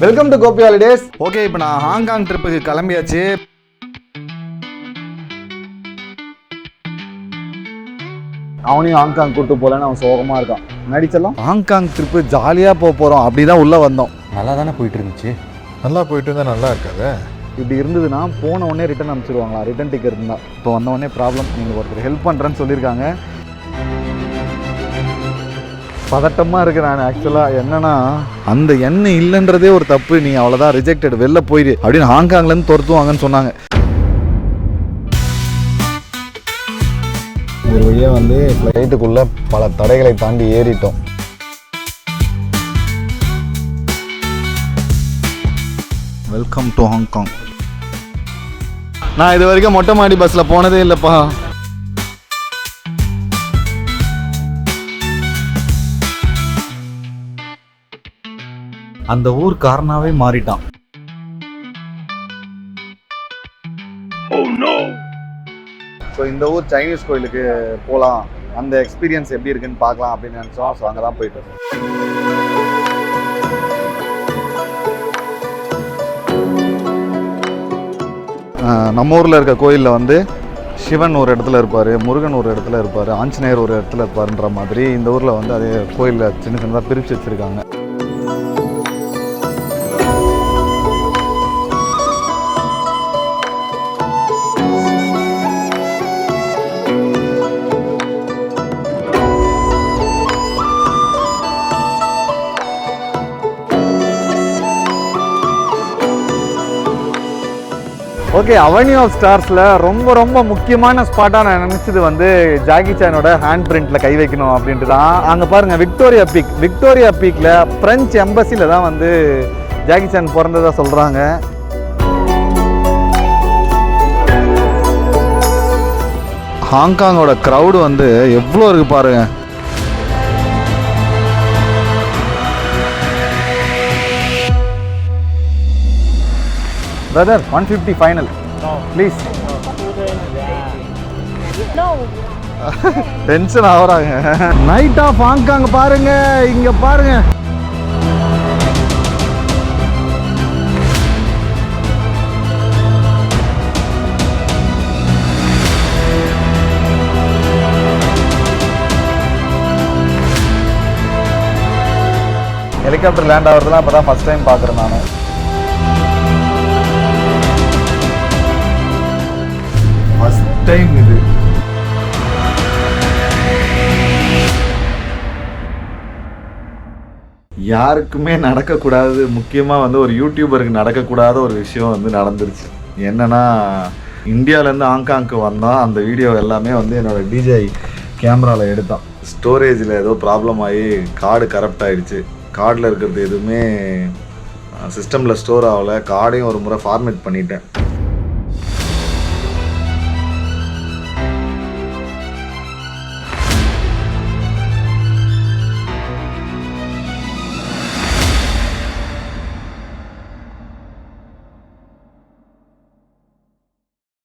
Welcome to Gopi holidays. Okay, இப்போ நான் Hong Kong ட்ரிப்புக்கு கிளம்பியாச்சு. அவனையும் ஹாங்காங் கூப்பிட்டு போகலன்னு அவன் சோகமாக இருக்கான். நடிச்சலாம் ஹாங்காங் ட்ரிப்பு ஜாலியாக போகிறோம் அப்படி தான் உள்ளே வந்தோம். நல்லா தானே போயிட்டு இருந்துச்சு. நல்லா போயிட்டு இருந்தால் நல்லா இருக்காது. இப்படி இருந்ததுன்னா போன உடனே ரிட்டன் அனுப்பிச்சிடுவாங்களா? ரிட்டன் டிக்கெட் இருந்தால் இப்போ வந்த உடனே ப்ராப்ளம். நீங்கள் ஒருத்தர் ஹெல்ப் பண்ணுறேன்னு சொல்லியிருக்காங்க. பதட்டமாக இருக்கு. நான் ஆக்சுவலாக என்னன்னா, அந்த எண்ணெய் இல்லைன்றதே ஒரு தப்பு, நீ அவ்வளோதான் ரிஜெக்டட், வெளில போயிடு அப்படின்னு ஹாங்காங்லேருந்து துரத்துவாங்கன்னு சொன்னாங்க. ஒரு வழியாக வந்து ஃப்ளைட்டுக்குள்ளே பல தடைகளை தாண்டி ஏறிட்டோம். Welcome to Hong Kong. நான் இது வரைக்கும் மொட்டை மாடி பஸ்ஸில் போனதே இல்லைப்பா. அந்த ஊர் காரணாவே மாறிட்டான். ஸோ இந்த ஊர் சைனீஸ் கோயிலுக்கு போகலாம், அந்த எக்ஸ்பீரியன்ஸ் எப்படி இருக்குன்னு பார்க்கலாம் அப்படின்னு நினச்சோம். ஸோ அங்கே தான் போயிட்டு நம்ம ஊரில் இருக்க கோயிலில் வந்து சிவன் ஒரு இடத்துல இருப்பார், முருகன் ஒரு இடத்துல இருப்பார், ஆஞ்சநேயர் ஒரு இடத்துல இருப்பாருன்ற மாதிரி இந்த ஊரில் வந்து அதே கோயிலில் சின்ன சின்னதாக பிரித்து வச்சுருக்காங்க. ஓகே, அவென்யூ ஆஃப் ஸ்டார்ஸில் ரொம்ப முக்கியமான ஸ்பாட்டாக நான் நினச்சது வந்து ஜாக்கி சானோட ஹேண்ட் பிரிண்டில் கை வைக்கணும் அப்படின்ட்டு தான். அங்கே பாருங்கள், விக்டோரியா பீக்கில் ஃப்ரெஞ்ச் எம்பசியில் தான் வந்து ஜாக்கி சான் பிறந்ததாக சொல்கிறாங்க. ஹாங்காங்கோட க்ரௌடு வந்து எவ்வளோ இருக்குது பாருங்கள். Brother, 150 final. No. Please. No. Tension ஆகுறாங்க. நைட் ஆஃப் ஹாங்காங் பாருங்க, இங்க பாருங்க. ஹெலிகாப்டர் லேண்ட் ஆகுறதுலாம் இப்போ தான் ஃபர்ஸ்ட் டைம் பார்க்குறேன் நான். டைம் இது. யாருக்குமே நடக்கக்கூடாது, முக்கியமாக வந்து ஒரு யூடியூபருக்கு நடக்கக்கூடாத ஒரு விஷயம் வந்து நடந்துருச்சு. என்னன்னா, இந்தியாவிலேருந்து ஹாங்காங்க்கு வந்தோம். அந்த வீடியோ எல்லாமே வந்து என்னோடய டிஜே கேமராவில் எடுத்தான். ஸ்டோரேஜில் ஏதோ ப்ராப்ளம் ஆகி கார்டு கரப்ட் ஆகிடுச்சு. கார்டில் இருக்கிறது எதுவுமே சிஸ்டமில் ஸ்டோர் ஆகலை. கார்டையும் ஒரு முறை ஃபார்மேட் பண்ணிட்டேன்.